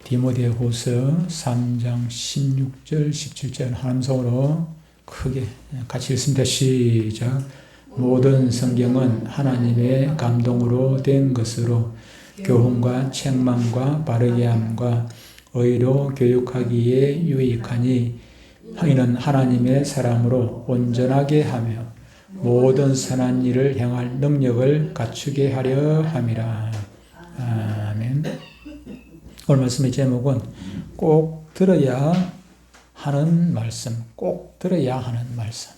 디모데후서 3장 16절 17절 함성으로 크게 같이 읽습니다. 시작. 모든 성경은 하나님의 감동으로 된 것으로 교훈과 책망과 바르게 함과 의로 교육하기에 유익하니 이는 하나님의 사람으로 온전하게 하며 모든 선한 일을 행할 능력을 갖추게 하려 함이라. 아멘. 오늘 말씀의 제목은 꼭 들어야 하는 말씀, 꼭 들어야 하는 말씀.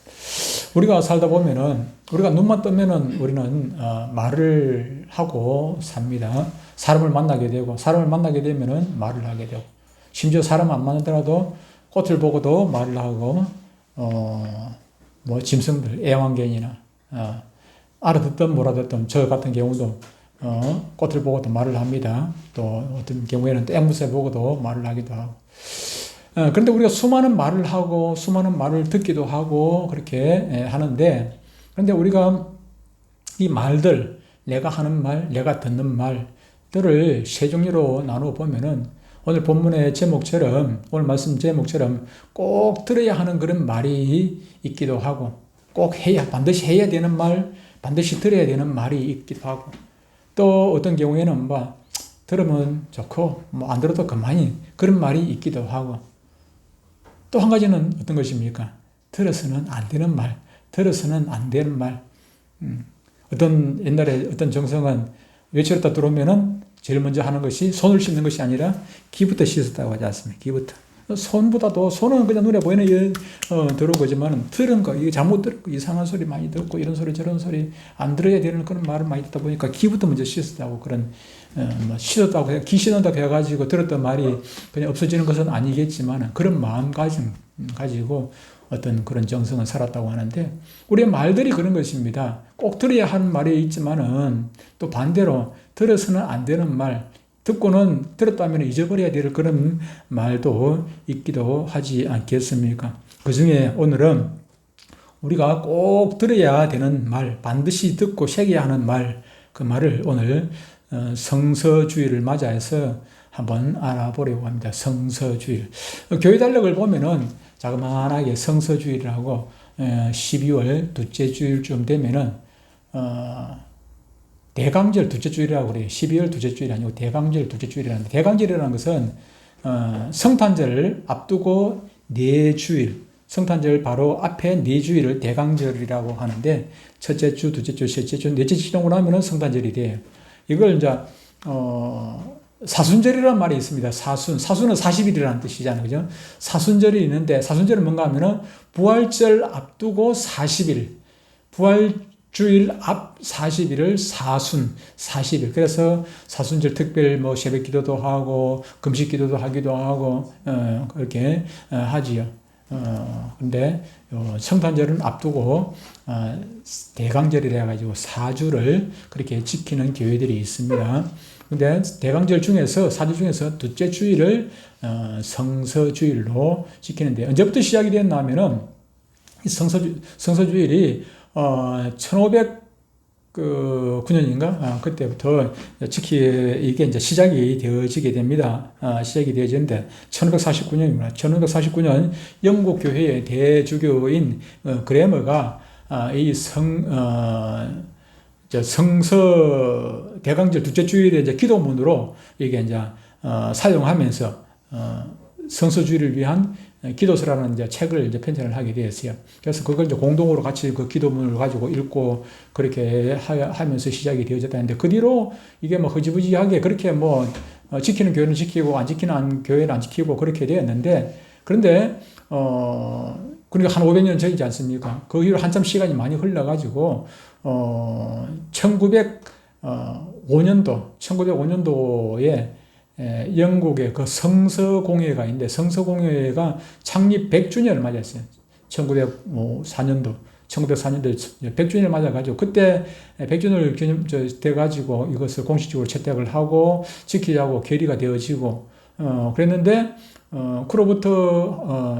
우리가 살다 보면은, 우리가 눈만 뜨면은 우리는 말을 하고 삽니다. 사람을 만나게 되고, 사람을 만나게 되면은 말을 하게 되고, 심지어 사람 안 만나더라도 꽃을 보고도 말을 하고, 짐승들, 애완견이나, 알아듣든 몰아듣든 저 같은 경우도 꽃을 보고도 말을 합니다. 또 어떤 경우에는 앵무새 보고도 말을 하기도 하고. 그런데 우리가 수많은 말을 하고 수많은 말을 듣기도 하고 그렇게 하는데, 그런데 우리가 이 말들, 내가 하는 말, 내가 듣는 말들을 세 종류로 나누어 보면은 오늘 본문의 제목처럼, 오늘 말씀 제목처럼 꼭 들어야 하는 그런 말이 있기도 하고, 꼭 해야, 반드시 해야 되는 말, 반드시 들어야 되는 말이 있기도 하고, 또 어떤 경우에는 들으면 좋고 안 들어도 그만이, 그런 말이 있기도 하고, 또 한 가지는 어떤 것입니까? 들어서는 안 되는 말, 들어서는 안 되는 말. 어떤 옛날에 어떤 정성은 외출했다 들어오면은 제일 먼저 하는 것이 손을 씻는 것이 아니라 귀부터 씻었다고 하지 않습니까? 귀부터. 손보다도, 손은 그냥 눈에 보이는 일 들어오지만 들은 거, 이게 잘못 들었고 이상한 소리 많이 듣고 이런 소리 저런 소리 안 들어야 되는 그런 말을 많이 듣다 보니까 귀부터 먼저 씻었다고, 그런 씻었다고 그냥 귀 씻는다고 해가지고 들었던 말이 그냥 없어지는 것은 아니겠지만 그런 마음가짐 가지고 어떤 그런 정성은 살았다고 하는데, 우리의 말들이 그런 것입니다. 꼭 들어야 하는 말이 있지만은 또 반대로 들어서는 안 되는 말, 듣고는 들었다면 잊어버려야 될 그런 말도 있기도 하지 않겠습니까? 그 중에 오늘은 우리가 꼭 들어야 되는 말, 반드시 듣고 새겨야 하는 말, 그 말을 오늘 성서주일을 맞아서 한번 알아보려고 합니다. 성서주일. 교회 달력을 보면은 자그마하게 성서주일이라고 12월 둘째 주일쯤 되면은 대강절 둘째 주일이라고 그래요. 12월 둘째 주일이 아니고 대강절 둘째 주일이라는데, 대강절이라는 것은 성탄절을 앞두고 4주일, 성탄절 바로 앞에 4주일을 대강절이라고 하는데, 첫째 주, 둘째 주, 셋째 주, 넷째 주 정도 하면은 성탄절이 돼요. 이걸 이제 사순절이라는 말이 있습니다. 사순은 40일이라는 뜻이잖아요. 그죠? 사순절이 있는데, 사순절은 뭔가 하면은 부활절 앞두고 40일, 부활주일 앞 40일을 사순, 40일. 그래서 사순절 특별 새벽 기도도 하고, 금식 기도도 하기도 하고, 그렇게 하지요. 근데 성탄절은 앞두고 대강절이라 해가지고 4주를 그렇게 지키는 교회들이 있습니다. 근데 대강절 중에서, 4주 중에서 둘째 주일을 성서주일로 지키는데, 언제부터 시작이 됐나 하면은 이 성서주일이 1509년인가? 그때부터 이게 이제 시작이 되어지게 됩니다. 시작이 되어지는데, 1549년입니다. 1549년 영국 교회의 대주교인 그래머가 이 성서 대강절 둘째 주일에 이제 기도문으로 이게 이제 사용하면서 성서주일을 위한 기도서라는 이제 책을 이제 편찬을 하게 되었어요. 그래서 그걸 이제 공동으로 같이 그 기도문을 가지고 읽고 그렇게 하면서 시작이 되어졌다는데, 그 뒤로 이게 흐지부지하게 그렇게 지키는 교회는 지키고 안 지키는 교회는 안 지키고 그렇게 되었는데, 그런데 그러니까 한 500년 전이지 않습니까? 그 이후로 한참 시간이 많이 흘러가지고 1905년도에 영국의 그 성서공회가 있는데, 성서공회가 창립 100주년을 맞았어요. 1904년도 100주년을 맞아가지고, 그때 100주년을 돼가지고 이것을 공식적으로 채택을 하고 지키자고 결의가 되어지고, 그랬는데, 그로부터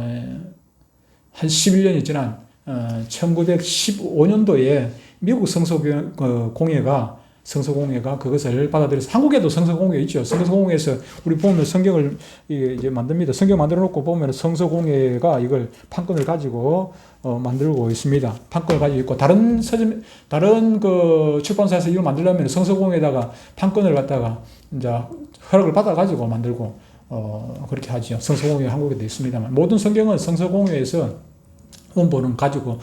한 11년이 지난 1915년도에 미국 성서공회가 성서공회가 그것을 받아들여서 한국에도 성서공회 있죠. 성서공회에서 우리 보면 성경을 이제 만듭니다. 성경 만들어 놓고 보면 성서공회가 이걸 판권을 가지고 만들고 있습니다. 판권을 가지고 있고 다른 그 출판사에서 이걸 만들려면 성서공회에다가 판권을 갖다가 이제 허락을 받아 가지고 만들고 그렇게 하죠. 성서공회 한국에도 있습니다만 모든 성경은 성서공회에서 원본은 가지고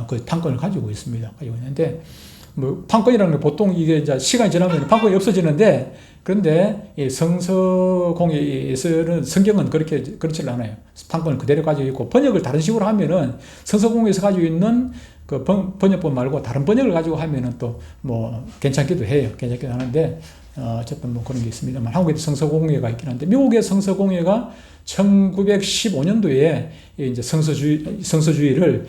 그 판권을 가지고 있습니다. 가지고 있는데 뭐 판권이라는 게 보통 이게 이제 시간이 지나면 판권이 없어지는데 그런데 이 성서공회에서는 성경은 그렇지 않아요. 판권을 그대로 가지고 있고 번역을 다른 식으로 하면은 성서공회에서 가지고 있는 그 번역본 말고 다른 번역을 가지고 하면은 또 뭐 괜찮기도 해요. 괜찮기도 하는데 어쨌든 뭐 그런 게 있습니다만 한국에도 성서공회가 있긴 한데 미국의 성서공회가 1915년도에 이제 성서주의를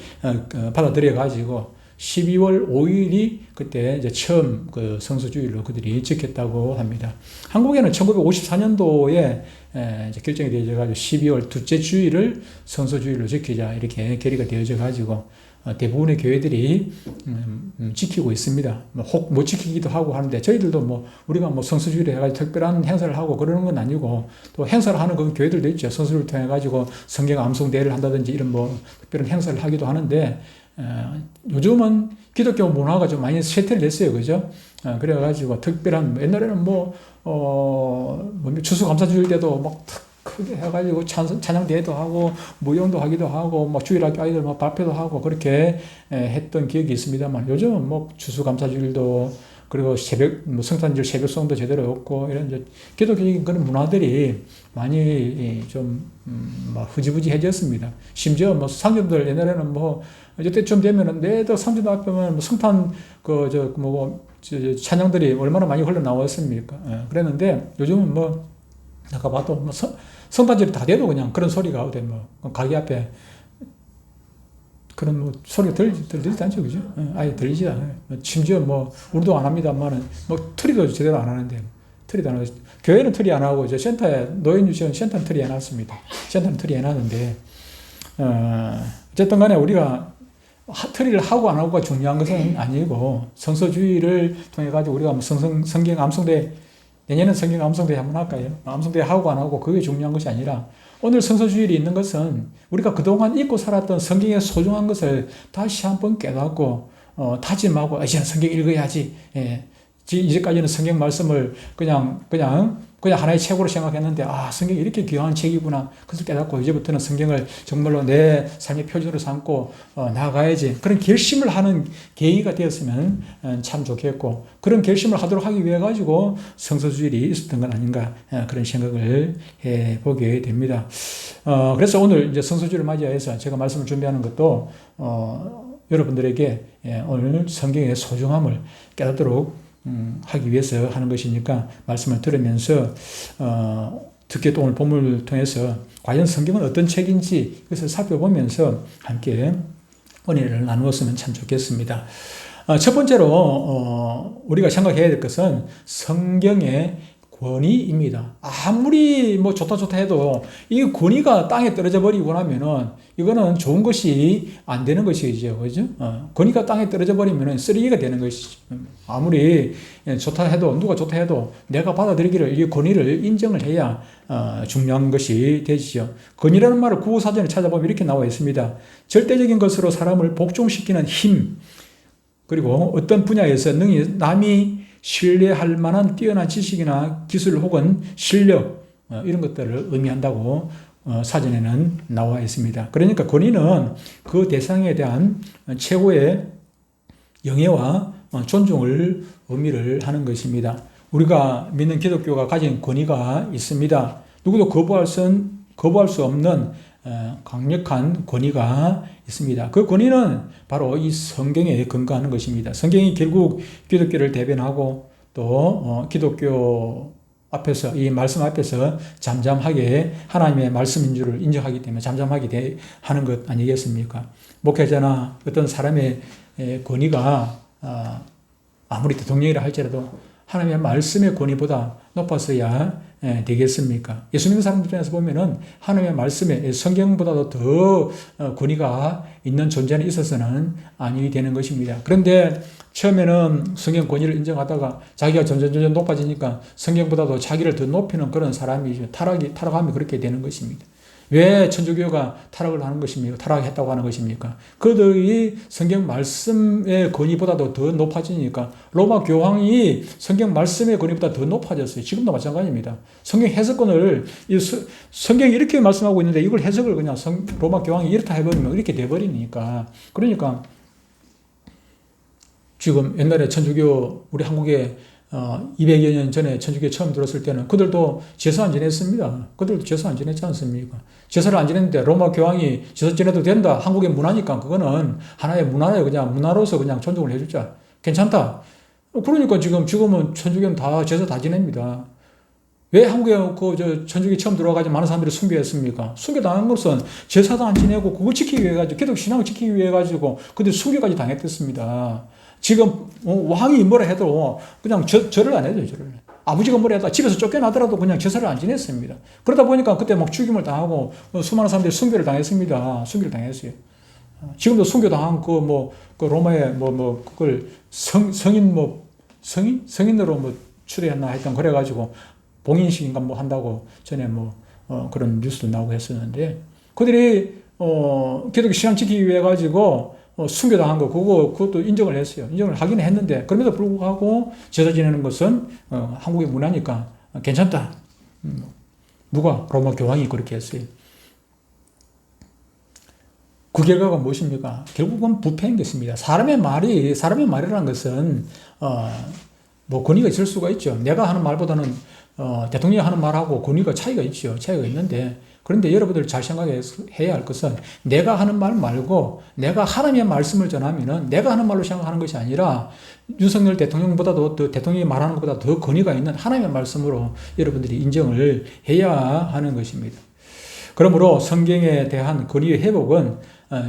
받아들여 가지고 12월 5일이 그때 이제 처음 그 성서주의로 그들이 지켰다고 합니다. 한국에는 1954년도에 이제 결정이 되어져 가지고 12월 둘째 주일을 성서주의로 지키자 이렇게 결의가 되어져 가지고 대부분의 교회들이 지키고 있습니다. 혹 못 지키기도 하고 하는데 저희들도 뭐 우리가 뭐 성서주의를 해가지고 특별한 행사를 하고 그러는 건 아니고 또 행사를 하는 그 교회들도 있죠. 성서를 통해 가지고 성경 암송 대회를 한다든지 이런 뭐 특별한 행사를 하기도 하는데 요즘은 기독교 문화가 좀 많이 쇠퇴를 했어요. 그죠? 그래가지고 특별한 옛날에는 추수감사주일 때도 막 크게 해가지고 찬양대회도 하고 무용도 하기도 하고 뭐 주일학교 아이들 막 발표도 하고 그렇게 했던 기억이 있습니다만 요즘은 뭐 추수감사주일도 그리고 성탄절 새벽송도 제대로 없고 이런 이제 기독교적인 그런 문화들이 많이 좀 흐지부지해졌습니다. 심지어 뭐 상점들 옛날에는 뭐 이때쯤 되면은 내도 상점 앞에면 뭐 성탄 찬양들이 얼마나 많이 흘러 나왔습니까? 그랬는데 요즘은 뭐 아까 봐도 뭐 성탄절이 다 돼도 그냥 그런 소리가 어디 뭐 가게 앞에 그런 뭐 소리가 들리지 않죠, 그죠? 아예 들리지 않아요. 심지어 뭐 우리도 안 합니다만은 뭐 트리도 제대로 안 하는데 트리도 안 하고 교회는 트리 안 하고 저 센터에 노인 유치원 센터는 트리 해놨습니다. 센터는 트리 해놨는데 어쨌든간에 우리가 트리를 하고 안 하고가 중요한 것은 아니고 성서주의를 통해 가지고 우리가 성경 암송대 내년엔 성경 암송대회 한번 할까요? 암송대회 하고 안 하고 그게 중요한 것이 아니라 오늘 성서주일이 있는 것은 우리가 그동안 잊고 살았던 성경의 소중한 것을 다시 한번 깨닫고 다짐하고 이제 성경 읽어야지. 이제까지는 성경 말씀을 그냥 하나의 책으로 생각했는데 성경이 이렇게 귀한 책이구나. 그것을 깨닫고 이제부터는 성경을 정말로 내 삶의 표준으로 삼고 나아가야지. 그런 결심을 하는 계기가 되었으면 참 좋겠고 그런 결심을 하도록 하기 위해 가지고 성서주일이 있었던 건 아닌가 그런 생각을 해보게 됩니다. 그래서 오늘 이제 성서주일을 맞이해서 제가 말씀을 준비하는 것도 여러분들에게 오늘 성경의 소중함을 깨닫도록 하기 위해서 하는 것이니까 말씀을 들으면서 특히 또 오늘 본문을 통해서 과연 성경은 어떤 책인지 그것을 살펴보면서 함께 은혜를 나누었으면 참 좋겠습니다. 첫 번째로 우리가 생각해야 될 것은 성경의 권위입니다. 아무리 뭐 좋다 해도 이 권위가 땅에 떨어져 버리고 나면은 이거는 좋은 것이 안 되는 것이죠. 그죠? 권위가 땅에 떨어져 버리면은 쓰레기가 되는 것이죠. 아무리 좋다 해도 누가 좋다 해도 내가 받아들이기를 이 권위를 인정을 해야 중요한 것이 되지요. 권위라는 말을 구어사전에 찾아보면 이렇게 나와 있습니다. 절대적인 것으로 사람을 복종시키는 힘 그리고 어떤 분야에서 능히 남이 신뢰할 만한 뛰어난 지식이나 기술 혹은 실력 이런 것들을 의미한다고 사전에는 나와 있습니다. 그러니까 권위는 그 대상에 대한 최고의 영예와 존중을 의미를 하는 것입니다. 우리가 믿는 기독교가 가진 권위가 있습니다. 누구도 거부할 수 없는 강력한 권위가 있습니다. 그 권위는 바로 이 성경에 근거하는 것입니다. 성경이 결국 기독교를 대변하고 또 기독교 앞에서 이 말씀 앞에서 잠잠하게 하나님의 말씀인 줄을 인정하기 때문에 잠잠하게 하는 것 아니겠습니까? 목회자나 어떤 사람의 권위가 아무리 대통령이라 할지라도 하나님의 말씀의 권위보다 높았어야 되겠습니까? 예수 믿는 사람들 중에서 보면은 하나님의 말씀에 성경보다도 더 권위가 있는 존재는 있어서는 아니 되는 것입니다. 그런데 처음에는 성경 권위를 인정하다가 자기가 점점 높아지니까 성경보다도 자기를 더 높이는 그런 사람이 타락하면 그렇게 되는 것입니다. 왜 천주교가 타락을 하는 것입니까? 타락했다고 하는 것입니까? 그들이 성경 말씀의 권위보다도 더 높아지니까 로마 교황이 성경 말씀의 권위보다 더 높아졌어요. 지금도 마찬가지입니다. 성경 해석권을 성경이 이렇게 말씀하고 있는데 이걸 해석을 그냥 로마 교황이 이렇다 해버리면 이렇게 돼버리니까 그러니까 지금 옛날에 천주교 우리 한국에 200여 년 전에 천주교 처음 들었을 때는 그들도 제사 안 지냈습니다. 그들도 제사 안 지냈지 않습니까? 제사를 안 지냈는데 로마 교황이 제사 지내도 된다. 한국의 문화니까 그거는 하나의 문화예요. 그냥 문화로서 그냥 존중을 해주자. 괜찮다. 그러니까 지금은 천주교는 다 제사 다 지냅니다. 왜 한국에 천주교 처음 들어와가지고 많은 사람들이 순교했습니까? 순교당한 것은 제사도 안 지내고 그걸 지키기 위해 가지고 기독 신앙을 지키기 위해 가지고 그들 순교까지 당했댔습니다. 지금 왕이 뭐라 해도 그냥 절을 안 해줘요. 절을. 아버지가 뭐라 해도 집에서 쫓겨나더라도 그냥 제사를 안 지냈습니다. 그러다 보니까 그때 막 죽임을 당하고 수많은 사람들이 순교를 당했습니다. 순교를 당했어요. 지금도 순교 당한 그 로마에 그걸 성인으로 추리했나 하여튼 그래가지고 봉인식인가 한다고 전에 그런 뉴스도 나오고 했었는데 그들이 기독교 신앙 지키기 위해 가지고 순교당한 거 그것도 인정을 했어요. 인정을 하긴 했는데 그럼에도 불구하고 제사 지내는 것은 한국의 문화니까 괜찮다. 누가? 로마 교황이 그렇게 했어요. 그 결과가 무엇입니까? 결국은 부패인 것입니다. 사람의 말이라는 것은 권위가 있을 수가 있죠. 내가 하는 말보다는 대통령이 하는 말하고 권위가 차이가 있죠. 차이가 있는데 그런데 여러분들 잘 생각해야 할 것은 내가 하는 말 말고 내가 하나님의 말씀을 전하면은 내가 하는 말로 생각하는 것이 아니라 윤석열 대통령보다도 대통령이 말하는 것보다 더 권위가 있는 하나님의 말씀으로 여러분들이 인정을 해야 하는 것입니다. 그러므로 성경에 대한 권위의 회복은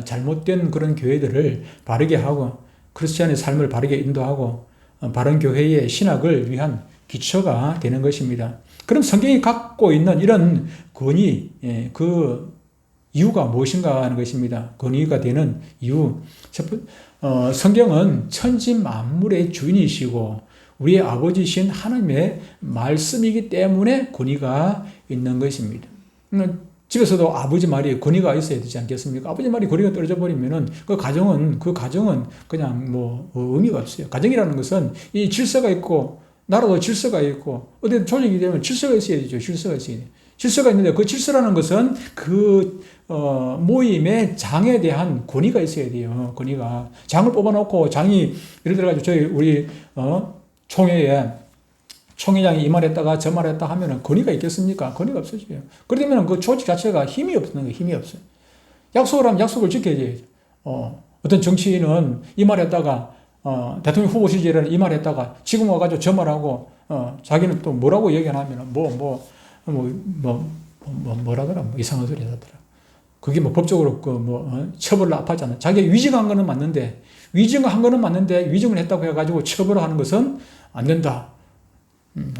잘못된 그런 교회들을 바르게 하고 크리스찬의 삶을 바르게 인도하고 바른 교회의 신학을 위한 기초가 되는 것입니다. 그럼 성경이 갖고 있는 이런 권위, 그 이유가 무엇인가 하는 것입니다. 권위가 되는 이유. 성경은 천지 만물의 주인이시고 우리의 아버지신 하나님의 말씀이기 때문에 권위가 있는 것입니다. 집에서도 아버지 말이 권위가 있어야 되지 않겠습니까? 아버지 말이 권위가 떨어져 버리면은 그 가정은 그냥 의미가 없어요. 가정이라는 것은 이 질서가 있고 나라도 질서가 있고 어떤 조직이 되면 질서가 있어야 되죠. 질서가 있어야 돼요. 질서가 있는데 그 질서라는 것은 모임의 장에 대한 권위가 있어야 돼요. 권위가. 장을 뽑아놓고 장이 예를 들어가지고 우리 총회에 총회장이 이 말했다가 저 말했다 하면은 권위가 있겠습니까? 권위가 없어져요. 그러면 그 조직 자체가 힘이 없는 거예요. 힘이 없어요. 약속을 하면 약속을 지켜야죠. 어떤 정치인은 이 말했다가 대통령 후보 시절에는 이 말했다가 지금 와가지고 저 말하고 자기는 또 뭐라고 얘기하냐면 뭐라더라 이상한 소리 하더라. 그게 법적으로 처벌을 아파하잖아요. 자기가 위증한 거는 맞는데 위증을 했다고 해가지고 처벌하는 것은 안 된다.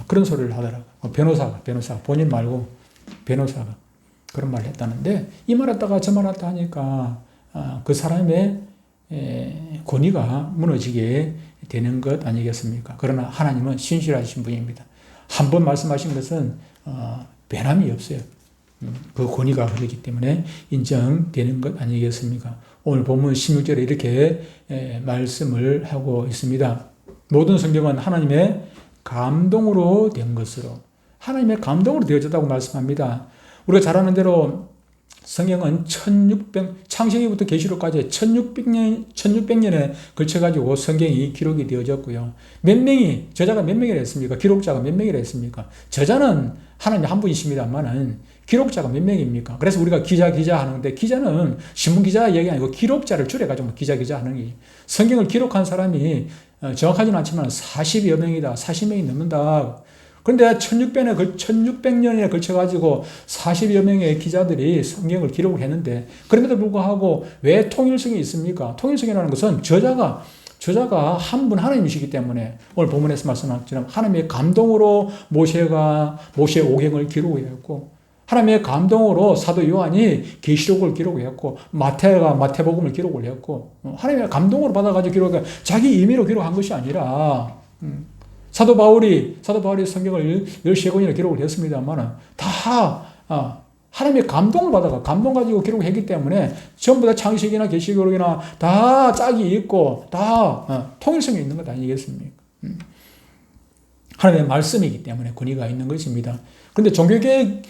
그런 소리를 하더라고. 변호사가 본인 말고 변호사가 그런 말을 했다는데 이 말했다가 저 말했다 하니까 그 사람의 권위가 무너지게 되는 것 아니겠습니까? 그러나 하나님은 신실하신 분입니다. 한 번 말씀하신 것은 변함이 없어요. 그 권위가 그렇기 때문에 인정되는 것 아니겠습니까? 오늘 본문 16절에 이렇게 말씀을 하고 있습니다. 모든 성경은 하나님의 감동으로 된 것으로 하나님의 감동으로 되어졌다고 말씀합니다. 우리가 잘 아는 대로 성경은 창세기부터 계시록까지 1600년에 걸쳐가지고 성경이 기록이 되어졌고요. 저자가 몇 명이라 했습니까? 기록자가 몇 명이라 했습니까? 저자는 하나님 한 분이십니다만은 기록자가 몇 명입니까? 그래서 우리가 기자 하는데 기자는 신문기자 얘기 아니고 기록자를 줄여가지고 기자 하는 게 성경을 기록한 사람이 정확하지는 않지만 40여 명이다. 40명이 넘는다. 그런데 1600년에 걸쳐가지고 40여 명의 기자들이 성경을 기록을 했는데 그럼에도 불구하고 왜 통일성이 있습니까? 통일성이라는 것은 저자가 저자가 한 분 하나님이시기 때문에 오늘 본문에서 말씀한 것처럼 하나님의 감동으로 모세의 오경을 기록했고 하나님의 감동으로 사도 요한이 계시록을 기록했고 마태가 마태복음을 기록을 했고 하나님의 감동으로 받아가지고 기록해 자기 임의로 기록한 것이 아니라 사도 바울이 성경을 13권이나 기록을 했습니다만 다 하나님의 감동을 받아가 감동 가지고 기록했기 때문에 전부 다 창세기나 계시록이나 다 짝이 있고 다 통일성이 있는 것 아니겠습니까? 하나님의 말씀이기 때문에 권위가 있는 것입니다. 그런데 종교개혁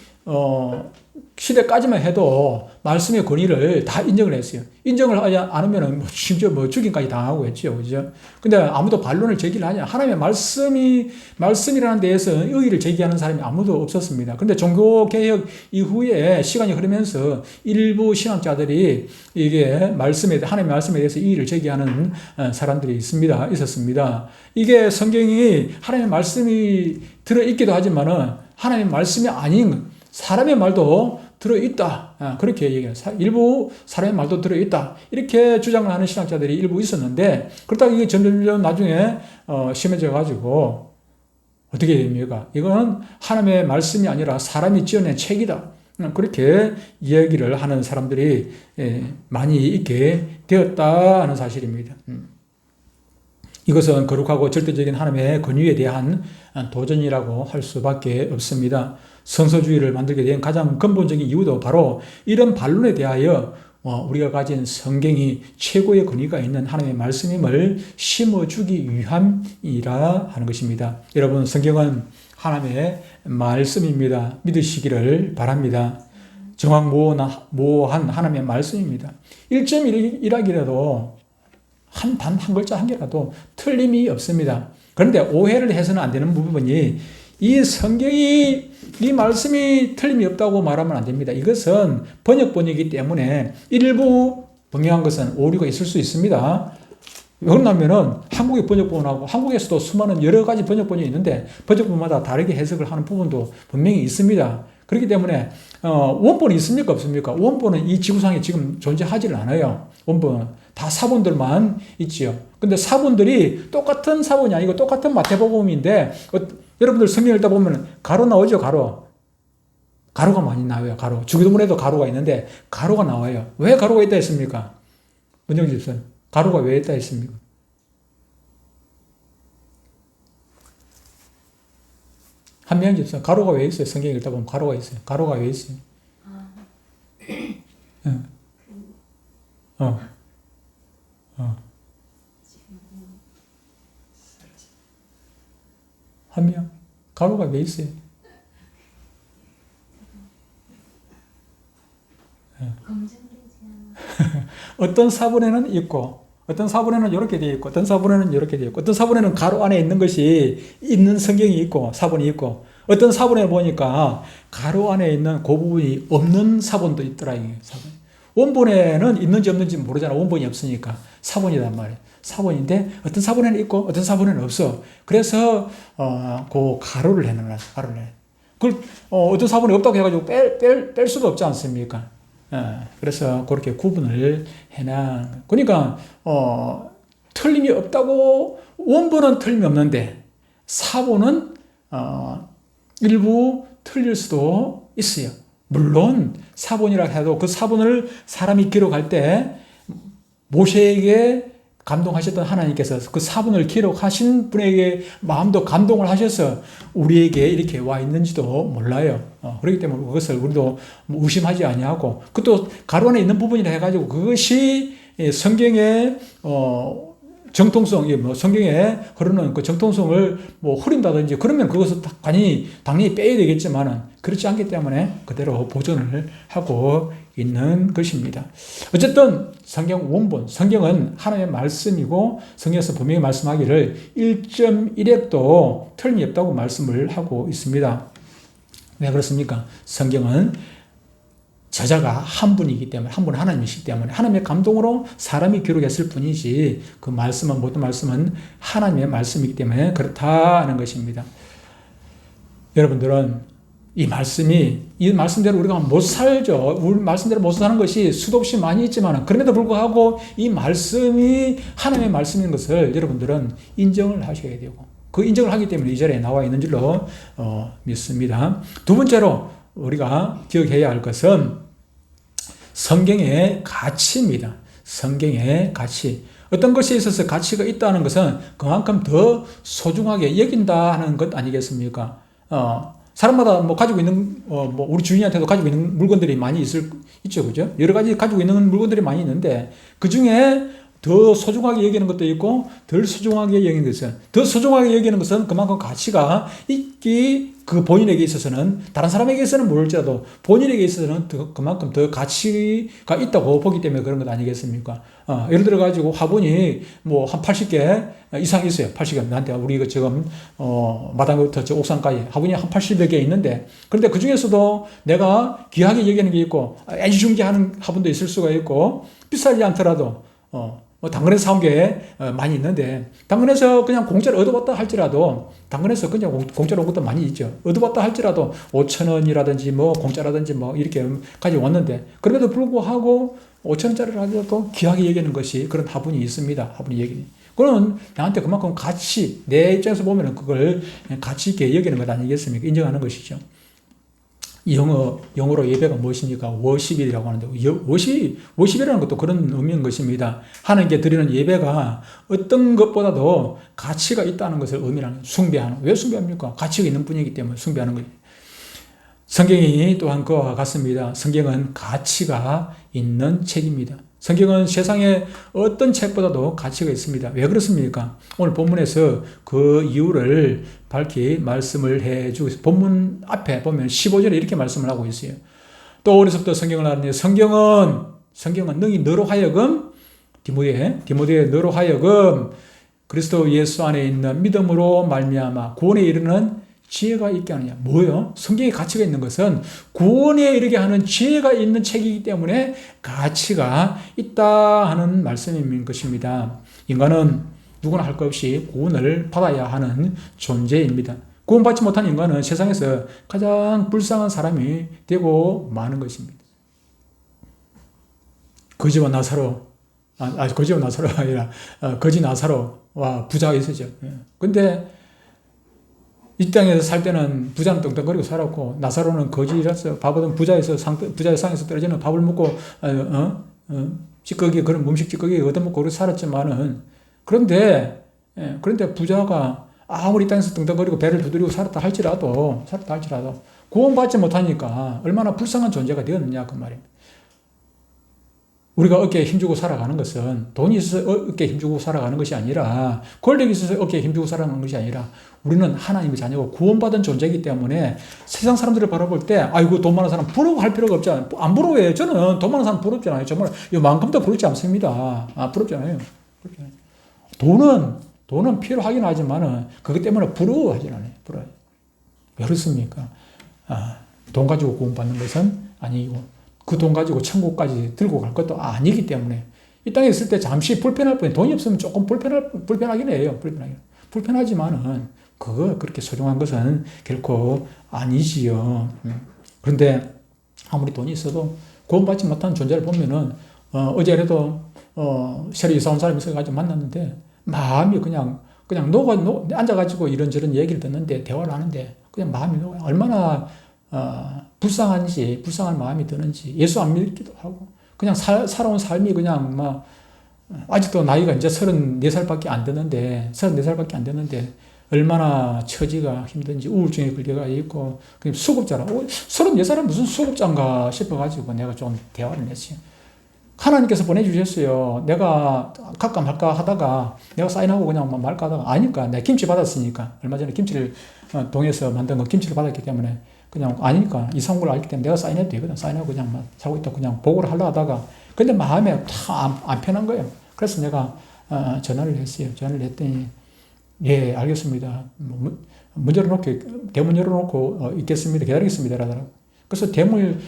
시대까지만 해도 말씀의 권위를 다 인정을 했어요. 인정을 하지 않으면 심지어 죽임까지 당하고 했죠. 그죠? 근데 아무도 반론을 제기를 하냐. 하나님의 말씀이라는 데에서 의의를 제기하는 사람이 아무도 없었습니다. 근데 종교개혁 이후에 시간이 흐르면서 일부 신학자들이 이게 하나님의 말씀에 대해서 이의를 제기하는 사람들이 있었습니다. 이게 성경이 하나님의 말씀이 들어있기도 하지만은 하나님의 말씀이 아닌 사람의 말도 들어있다. 그렇게 얘기해요. 일부 사람의 말도 들어있다. 이렇게 주장을 하는 신학자들이 일부 있었는데, 그렇다고 이게 점점 나중에, 심해져가지고, 어떻게 됩니까? 이건 하나님의 말씀이 아니라 사람이 지어낸 책이다. 그렇게 이야기를 하는 사람들이 많이 있게 되었다 하는 사실입니다. 이것은 거룩하고 절대적인 하나님의 권위에 대한 도전이라고 할 수밖에 없습니다. 성서주의를 만들게 된 가장 근본적인 이유도 바로 이런 반론에 대하여 우리가 가진 성경이 최고의 권위가 있는 하나님의 말씀임을 심어주기 위함이라 하는 것입니다. 여러분, 성경은 하나님의 말씀입니다. 믿으시기를 바랍니다. 정확무오한 하나님의 말씀입니다. 1.1이라기라도 한 글자 한 개라도 틀림이 없습니다. 그런데 오해를 해서는 안 되는 부분이 이 성경이 이 말씀이 틀림이 없다고 말하면 안 됩니다. 이것은 번역본이기 때문에 일부 분명한 것은 오류가 있을 수 있습니다. 그러면은 한국의 번역본하고 한국에서도 수많은 여러 가지 번역본이 있는데 번역본마다 다르게 해석을 하는 부분도 분명히 있습니다. 그렇기 때문에 원본이 있습니까 없습니까? 원본은 이 지구상에 지금 존재하지는 않아요. 원본은 다 사본들만 있지요. 근데 사본들이 똑같은 사본이 아니고 똑같은 마태복음인데 여러분들 성경 읽다 보면 가로 나오죠, 가로. 가로가 많이 나와요, 가로. 주기도문에도 가로가 있는데 가로가 나와요. 왜 가로가 있다 했습니까? 문정집 선 가로가 왜 있다 했습니까? 한명 집사 가로가 왜 있어요? 성경 읽다 보면 가로가 있어요. 가로가 왜 있어요? 한 명? 가로가 왜 있어요? 어떤 사본에는 있고, 어떤 사본에는 이렇게 되어 있고, 어떤 사본에는 이렇게 되어 있고, 어떤 사본에는 가로 안에 있는 것이 있는 성경이 있고, 사본이 있고, 어떤 사본에 보니까 가로 안에 있는 그 부분이 없는 사본도 있더라, 이게 사본. 원본에는 있는지 없는지 모르잖아. 원본이 없으니까. 사본이란 말이에요. 사본인데 어떤 사본에는 있고 어떤 사본에는 없어. 그래서 그 가로를 해놓은 가로를 해. 그걸 어떤 사본이 없다고 해가지고 뺄 수도 없지 않습니까? 그래서 그렇게 구분을 해놔. 그러니까 틀림이 없다고 원본은 틀림이 없는데 사본은 일부 틀릴 수도 있어요. 물론 사본이라 해도 그 사본을 사람이 기록할 때 모세에게 감동하셨던 하나님께서 그 사본을 기록하신 분에게 마음도 감동을 하셔서 우리에게 이렇게 와 있는지도 몰라요. 그렇기 때문에 그것을 우리도 의심하지 아니하고 그것도 가로 안에 있는 부분이라 해가지고 그것이 성경의 정통성, 성경에 흐르는 그 정통성을 흐린다든지 그러면 그것을 당연히 빼야 되겠지만은 그렇지 않기 때문에 그대로 보존을 하고 있는 것입니다. 어쨌든 성경 원본, 성경은 하나님의 말씀이고 성경에서 분명히 말씀하기를 1.1핵도 틀림이 없다고 말씀을 하고 있습니다. 왜 그렇습니까? 성경은 저자가 한 분이기 때문에, 한 분은 하나님이시기 때문에 하나님의 감동으로 사람이 기록했을 뿐이지 그 말씀은, 모든 말씀은 하나님의 말씀이기 때문에 그렇다는 것입니다. 여러분들은 이 말씀대로 우리가 못 살죠. 우리 말씀대로 못 사는 것이 수도 없이 많이 있지만, 그럼에도 불구하고 이 말씀이 하나님의 말씀인 것을 여러분들은 인정을 하셔야 되고, 그 인정을 하기 때문에 이 자리에 나와 있는 줄로 믿습니다. 두 번째로 우리가 기억해야 할 것은 성경의 가치입니다. 성경의 가치. 어떤 것에 있어서 가치가 있다는 것은 그만큼 더 소중하게 여긴다는 것 아니겠습니까? 사람마다 뭐 가지고 있는, 뭐 우리 주인한테도 가지고 있는 물건들이 많이 있죠. 그죠? 여러 가지 가지고 있는 물건들이 많이 있는데, 그 중에 더 소중하게 여기는 것도 있고, 덜 소중하게 여기는 것은, 더 소중하게 여기는 것은 그만큼 가치가 그 본인에게 있어서는, 다른 사람에게서는 모를지라도 본인에게 있어서는 그만큼 더 가치가 있다고 보기 때문에 그런 것 아니겠습니까? 예를 들어 가지고 화분이 뭐 한 80개 이상 있어요. 80개. 나한테 우리 이거 지금, 마당부터 저 옥상까지 화분이 한 80여 개 있는데, 그런데 그 중에서도 내가 귀하게 여기는 게 있고, 애지중지하는 화분도 있을 수가 있고, 비싸지 않더라도, 뭐 당근에서 사온 게 많이 있는데, 당근에서 그냥 공짜로 얻어봤다 할지라도, 당근에서 그냥 공짜로 온 것도 많이 있죠. 얻어봤다 할지라도 5,000원이라든지 뭐 공짜라든지 뭐 이렇게 가지고 왔는데, 그럼에도 불구하고 5,000원짜리를 하더라도 귀하게 여기는 것이 그런 화분이 있습니다. 화분이 여기. 그건 나한테 그만큼 가치, 내 입장에서 보면 그걸 가치 있게 여기는 것 아니겠습니까? 인정하는 것이죠. 영어로 예배가 무엇입니까? 워십이라고 하는데, 워십이라는 것도 그런 의미인 것입니다. 하나님께 드리는 예배가 어떤 것보다도 가치가 있다는 것을 의미하는, 숭배하는. 왜 숭배합니까? 가치가 있는 분이기 때문에 숭배하는 거예요. 성경이 또한 그와 같습니다. 성경은 가치가 있는 책입니다. 성경은 세상에 어떤 책보다도 가치가 있습니다. 왜 그렇습니까? 오늘 본문에서 그 이유를 밝히 말씀을 해주고 있어요. 본문 앞에 보면 15절에 이렇게 말씀을 하고 있어요. 또 어려서부터 성경을 알았는데, 성경은 능히 너로 하여금, 디모데에 너로 하여금 그리스도 예수 안에 있는 믿음으로 말미암아 구원에 이르는 지혜가 있게 하느냐. 뭐요? 성경의 가치가 있는 것은 구원에 이르게 하는 지혜가 있는 책이기 때문에 가치가 있다 하는 말씀인 것입니다. 인간은 누구나 할 것 없이 구원을 받아야 하는 존재입니다. 구원받지 못한 인간은 세상에서 가장 불쌍한 사람이 되고 마는 것입니다. 거지와 나사로가 아니라 거지 나사로와 부자가 있었죠. 근데 이 땅에서 살 때는 부자는 떵떵거리고 살았고, 나사로는 거지라서 밥은 부자의 상에서 떨어지는 밥을 먹고, 찌꺼기, 그런 음식 찌꺼기 얻어먹고 그렇게 살았지만은, 그런데 부자가 아무리 이 땅에서 떵떵거리고 배를 두드리고 살았다 할지라도, 구원받지 못하니까 얼마나 불쌍한 존재가 되었느냐, 그 말입니다. 우리가 어깨에 힘주고 살아가는 것은 돈이 있어서 어깨에 힘주고 살아가는 것이 아니라, 권력이 있어서 어깨에 힘주고 살아가는 것이 아니라, 우리는 하나님의 자녀고 구원받은 존재이기 때문에 세상 사람들을 바라볼 때, 아이고 돈 많은 사람 부러워할 필요가 없잖아요. 안 부러워요. 저는 돈 많은 사람 부럽잖아요. 정말 이만큼도 부럽지 않습니다. 부럽잖아요. 돈은 필요하긴 하지만은 그것 때문에 부러워하진 않아요. 부러워요. 왜 그렇습니까? 돈 가지고 구원받는 것은 아니고, 그 돈 가지고 천국까지 들고 갈 것도 아니기 때문에, 이 땅에 있을 때 잠시 불편할 뿐, 돈이 없으면 조금 불편하긴 해요. 불편하지만은 그렇게 소중한 것은 결코 아니지요. 그런데 아무리 돈이 있어도 구원받지 못한 존재를 보면은, 어제라도 새로 이사 온 사람이 있어가지고 만났는데, 마음이 그냥 앉아가지고 이런저런 얘기를 듣는데, 대화를 하는데 그냥 마음이 얼마나 불쌍한 마음이 드는지, 예수 안 믿기도 하고, 그냥 살아온 삶이 그냥 아직도 나이가 이제 34살밖에 안 됐는데, 얼마나 처지가 힘든지, 우울증에 걸려가 있고, 그냥 수급자라. 34살은 무슨 수급자인가 싶어가지고 내가 좀 대화를 했어요. 하나님께서 보내주셨어요. 내가 갈까 말까 하다가, 내가 사인하고 그냥 말까 하다가, 아니까 내가 김치 받았으니까, 얼마 전에 김치를 동해서 만든 거 김치를 받았기 때문에, 그냥 아니니까 이상한 걸 알기 때문에 내가 사인해도 되거든. 사인하고 그냥 자고 있다 그냥 보고를 하려 하다가, 근데 마음에 안 편한 거예요. 그래서 내가 전화를 했어요. 전화를 했더니, 예, 알겠습니다. 대문 열어놓고 있겠습니다. 기다리겠습니다. 라더라고. 그래서 대문을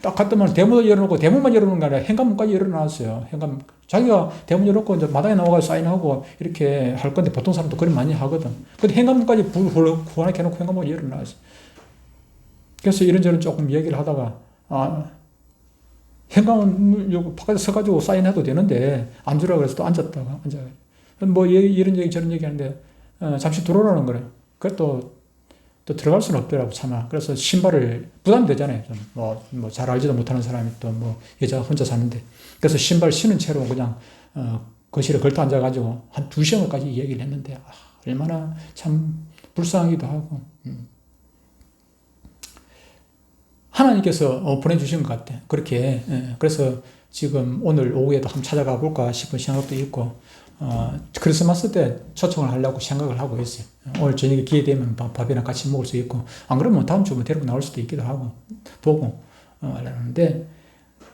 딱 갔더만, 대문을 열어놓고, 대문만 열어놓은 게 아니라 현관문까지 열어놨어요. 자기가 대문 열어놓고 이제 마당에 나와서 사인하고 이렇게 할 건데, 보통 사람도 그런 많이 하거든. 근데 현관문까지 불 후원해 놓고 현관문을 열어놨어요. 그래서 이런저런 조금 얘기를 하다가, 현관문 여기 바깥에 서가지고 사인해도 되는데, 안 주라 그래서 또 앉았다가, 뭐, 이런 얘기 저런 얘기 하는데, 잠시 들어오라는 거래요. 또 들어갈 수는 없더라고, 차마. 그래서 신발을, 부담이 되잖아요. 좀 잘 알지도 못하는 사람이 또 여자 혼자 사는데. 그래서 신발 신은 채로 그냥, 거실에 걸터 앉아가지고 한 2시간까지 얘기를 했는데, 얼마나 참 불쌍하기도 하고. 하나님께서 보내주신 것 같아. 그렇게. 그래서 지금 오늘 오후에도 한번 찾아가 볼까 싶은 생각도 있고, 크리스마스 때 초청을 하려고 생각을 하고 있어요. 오늘 저녁에 기회 되면 밥이랑 같이 먹을 수 있고, 안 그러면 다음 주면 데리고 나올 수도 있기도 하고, 보고, 하려는데,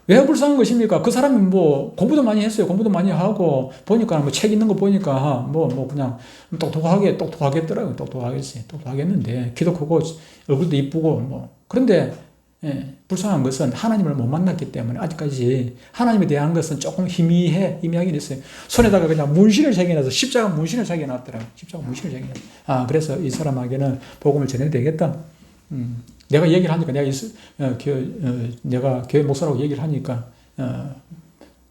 왜 불쌍한 것입니까? 그 사람이 뭐, 공부도 많이 했어요. 공부도 많이 하고, 보니까 뭐 책 있는 거 보니까, 그냥 똑똑하겠더라고요. 똑똑하겠는데, 키도 크고, 얼굴도 이쁘고, 그런데, 불쌍한 것은 하나님을 못 만났기 때문에 아직까지 하나님에 대한 것은 조금 희미하긴 있어요. 손에다가 그냥 문신을 새겨놔서 십자가 문신을 새겨놨더라고요. 그래서 이 사람에게는 복음을 전해도 되겠다. 내가 얘기를 하니까, 내가 교회 목사라고 얘기를 하니까,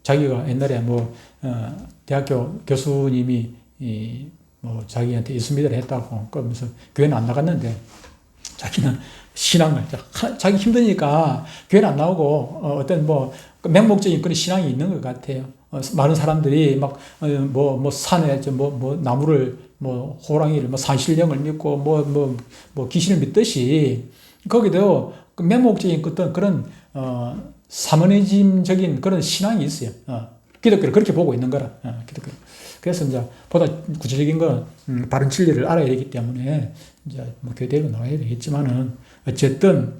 자기가 옛날에 대학교 교수님이, 자기한테 예수 믿으라 했다고, 그러면서 교회는 안 나갔는데, 자기는 신앙을, 자기 힘드니까 교회는 안 나오고, 어떤 맹목적인 그런 신앙이 있는 것 같아요. 많은 사람들이 산에, 나무를, 호랑이를, 산신령을 믿고, 귀신을 믿듯이, 거기도 맹목적인 어떤 그런, 사모니즘적인 그런 신앙이 있어요. 기독교를 그렇게 보고 있는 거라. 기독교. 그래서 이제 보다 구체적인 건 바른 진리를 알아야 되기 때문에 이제 교대로 나와야 되겠지만은 어쨌든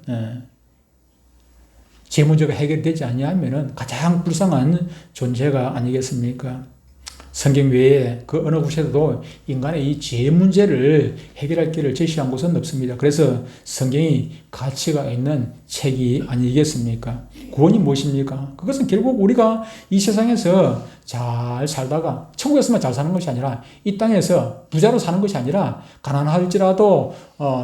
제 문제가 해결되지 않냐면은 가장 불쌍한 존재가 아니겠습니까? 성경 외에 그 어느 곳에서도 인간의 이 죄 문제를 해결할 길을 제시한 곳은 없습니다. 그래서 성경이 가치가 있는 책이 아니겠습니까? 구원이 무엇입니까? 그것은 결국 우리가 이 세상에서 잘 살다가 천국에서만 잘 사는 것이 아니라 이 땅에서 부자로 사는 것이 아니라 가난할지라도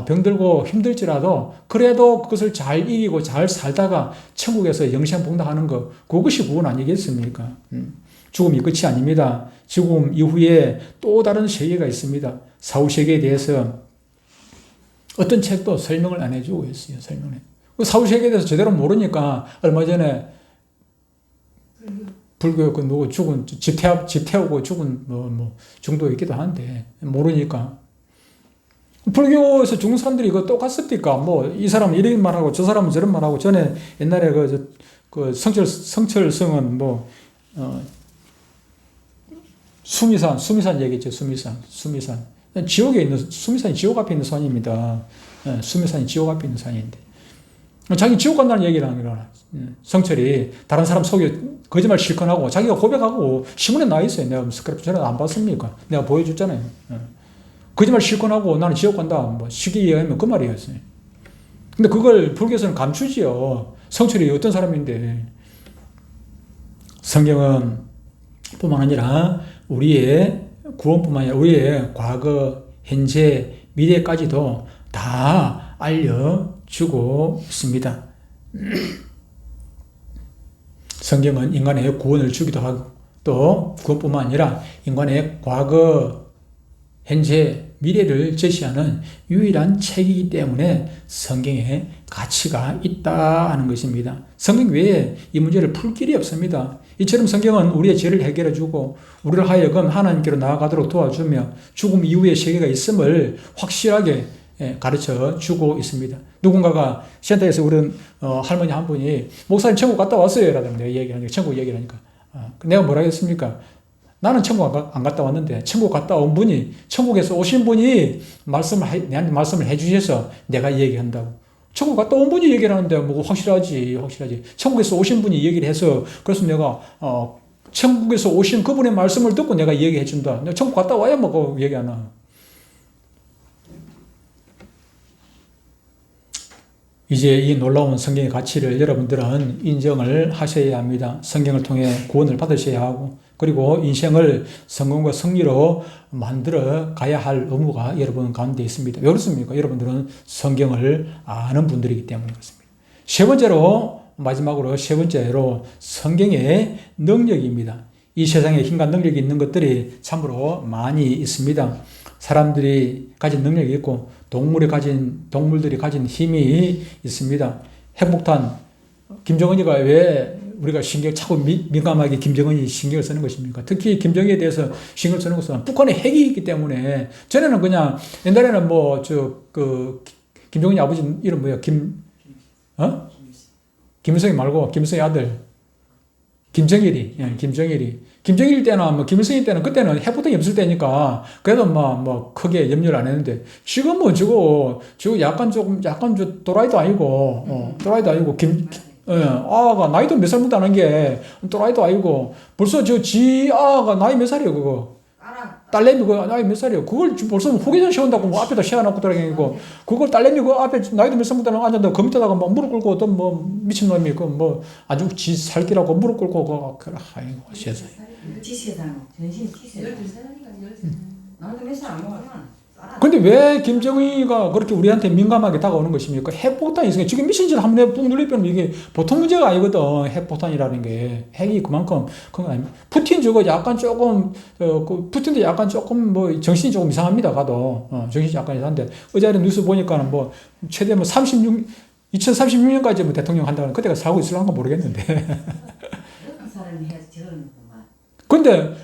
병들고 힘들지라도 그래도 그것을 잘 이기고 잘 살다가 천국에서 영생봉당하는 것, 그것이 구원 아니겠습니까? 죽음이 끝이 아닙니다. 죽음 이후에 또 다른 세계가 있습니다. 사후세계에 대해서 어떤 책도 설명을 안 해주고 있어요. 사후세계에 대해서 제대로 모르니까 얼마 전에 불교 죽은 집 태우고 죽은 정도 있기도 한데 모르니까 불교에서 죽은 사람들이 이거 똑같습니까? 이 사람은 이런 말하고 저 사람은 저런 말하고 전에 옛날에 그 성철성은 수미산 얘기했죠. 수미산. 지옥에 있는, 수미산이 지옥 앞에 있는 산입니다. 수미산이 지옥 앞에 있는 산인데. 자기 지옥 간다는 얘기를 하는 거라. 성철이 다른 사람 속에 거짓말 실컷하고 자기가 고백하고 신문에 나와 있어요. 내가 스크랩 전에 안 봤습니까? 내가 보여줬잖아요. 거짓말 실컷하고 나는 지옥 간다. 쉽게 이해하면 그 말이었어요. 근데 그걸 불교에서는 감추지요. 성철이 어떤 사람인데. 성경은 뿐만 아니라 우리의 구원뿐만 아니라 우리의 과거, 현재, 미래까지도 다 알려주고 있습니다. 성경은 인간의 구원을 주기도 하고 또 구원뿐만 아니라 인간의 과거, 현재, 미래를 제시하는 유일한 책이기 때문에 성경에 가치가 있다는 것입니다. 성경 외에 이 문제를 풀 길이 없습니다. 이처럼 성경은 우리의 죄를 해결해주고 우리를 하여금 하나님께로 나아가도록 도와주며 죽음 이후의 세계가 있음을 확실하게 가르쳐 주고 있습니다. 누군가가 센터에서 우리 할머니 한 분이 목사님 천국 갔다 왔어요 라고 내가 얘기하니까 천국 얘기를 하니까 내가 뭐라 했습니까? 나는 천국 안 갔다 왔는데 천국 갔다 온 분이 천국에서 오신 분이 내한테 말씀을 해주셔서 내가 얘기한다고. 천국 갔다 온 분이 얘기를 하는데 확실하지. 천국에서 오신 분이 얘기를 해서 그래서 내가 천국에서 오신 그분의 말씀을 듣고 내가 얘기해 준다. 내가 천국 갔다 와야 그 얘기 안 하. 이제 이 놀라운 성경의 가치를 여러분들은 인정을 하셔야 합니다. 성경을 통해 구원을 받으셔야 하고 그리고 인생을 성공과 승리로 만들어 가야 할 의무가 여러분 가운데 있습니다. 왜 그렇습니까? 여러분들은 성경을 아는 분들이기 때문에 그렇습니다. 마지막으로 세 번째로 성경의 능력입니다. 이 세상에 힘과 능력이 있는 것들이 참으로 많이 있습니다. 사람들이 가진 능력이 있고 동물들이 가진 힘이 있습니다. 핵폭탄, 김정은이가 왜 우리가 자꾸 민감하게 김정은이 신경을 쓰는 것입니까? 특히 김정은에 대해서 신경을 쓰는 것은 북한에 핵이 있기 때문에 전에는 그냥 옛날에는 김정은이 아버지 이름 뭐야? 김일성이 말고 김일성의 아들 김정일이. 김정일 때나 김일성이 때는 그때는 핵폭탄이 없을 때니까 그래도 크게 염려를 안 했는데 지금은 저거 약간 또라이도 아니고 아가 나이도 몇 살 못하는 게 또라이도 아니고 벌써 지 아가 나이 몇 살이에요 그거 딸내미 그 나이 몇 살이에요 그걸 벌써 후계자 세운다고 앞에다 세워놓고 돌아다니고 그걸 딸내미 그 앞에 나이도 몇 살 못하는 앉았는데 그 밑에다가 무릎 꿇고 또 미친놈이 아주 지 살기라고 무릎 꿇고 아이고 세상에 지세상 전신 지세 12살이니까 나도 몇 살 안 먹었나 근데 왜 김정은이가 그렇게 우리한테 민감하게 다가오는 것입니까? 핵폭탄이 있으니까 지금 미신짓 한 번에 뿡 눌리면 이게 보통 문제가 아니거든. 핵폭탄이라는 게. 핵이 그만큼 그건 아닙니다. 푸틴 저거 약간 조금 푸틴도 약간 조금 정신이 조금 이상합니다. 가도 정신이 약간 이상한데 어제 뉴스 보니까는 최대 2036년까지 대통령 한다는 그때가 살고 있을란가 모르겠는데. 그 사람이 해야지 저러는 거만. 근데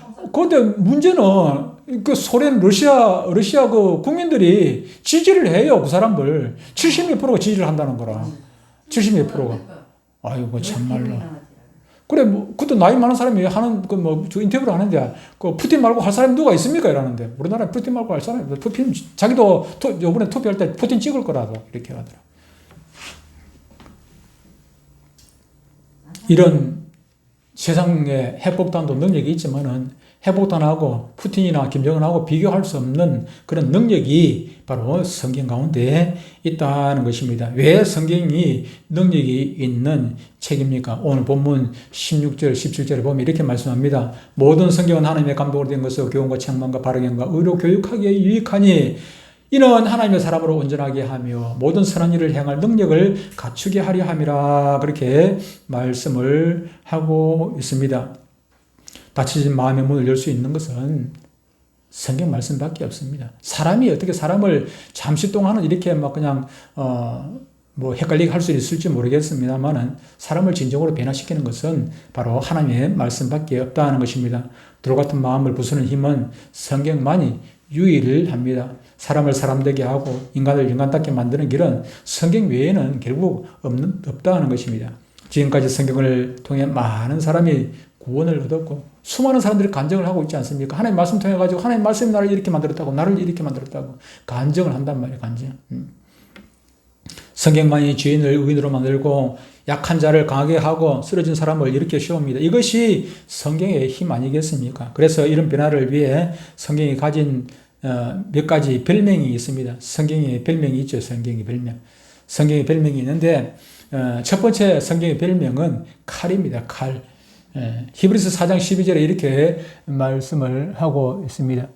문제는 그 소련, 러시아 그 국민들이 지지를 해요, 그 사람들. 70몇 프로가 지지를 한다는 거라. 70몇 프로가. 아이고, 참말로. 그래, 그것도 나이 많은 사람이 하는, 저 인터뷰를 하는데, 푸틴 말고 할 사람이 누가 있습니까? 이러는데. 우리나라에 푸틴 말고 할 사람이, 푸틴, 자기도 요번에 투표할 때 푸틴 찍을 거라고, 이렇게 하더라. 이런 세상에 핵폭탄도 능력이 있지만은, 핵폭탄하고 푸틴이나 김정은하고 비교할 수 없는 그런 능력이 바로 성경 가운데 있다는 것입니다. 왜 성경이 능력이 있는 책입니까? 오늘 본문 16절, 17절에 보면 이렇게 말씀합니다. 모든 성경은 하나님의 감동으로 된 것으로 교훈과 책망과 바르게함과 의로 교육하기에 유익하니 이는 하나님의 사람으로 온전하게 하며 모든 선한 일을 행할 능력을 갖추게 하려 함이라 그렇게 말씀을 하고 있습니다. 닫혀진 마음의 문을 열 수 있는 것은 성경 말씀밖에 없습니다. 사람이 어떻게 사람을 잠시 동안은 이렇게 그냥 헷갈리게 할 수 있을지 모르겠습니다만은 사람을 진정으로 변화시키는 것은 바로 하나님의 말씀밖에 없다는 것입니다. 돌 같은 마음을 부수는 힘은 성경만이 유일합니다. 사람을 사람되게 하고 인간을 인간답게 만드는 길은 성경 외에는 결국 없다는 것입니다. 지금까지 성경을 통해 많은 사람이 구원을 얻었고 수많은 사람들이 간증을 하고 있지 않습니까? 하나님 말씀 통해 가지고 하나님 말씀이 나를 이렇게 만들었다고 나를 이렇게 만들었다고 간증을 한단 말이에요. 간증. 성경만이 죄인을 의인으로 만들고 약한 자를 강하게 하고 쓰러진 사람을 일으켜 세웁니다. 이것이 성경의 힘 아니겠습니까? 그래서 이런 변화를 위해 성경이 가진 몇 가지 별명이 있습니다. 성경의 별명이 있죠. 성경의 별명이 있는데 첫 번째 성경의 별명은 칼입니다. 칼. 히브리서 4장 12절에 이렇게 말씀을 하고 있습니다.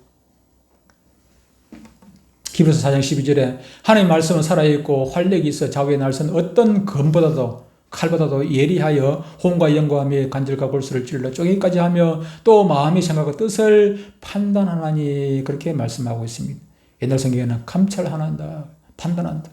히브리서 4장 12절에 하나님의 말씀은 살아있고 활력이 있어 좌우의 날선 어떤 검보다도 칼보다도 예리하여 혼과 영과 관절과 골수를 찔러 쪼개기까지 하며 또 마음의 생각과 뜻을 판단하나니 그렇게 말씀하고 있습니다. 옛날 성경에는 감찰한다, 판단한다.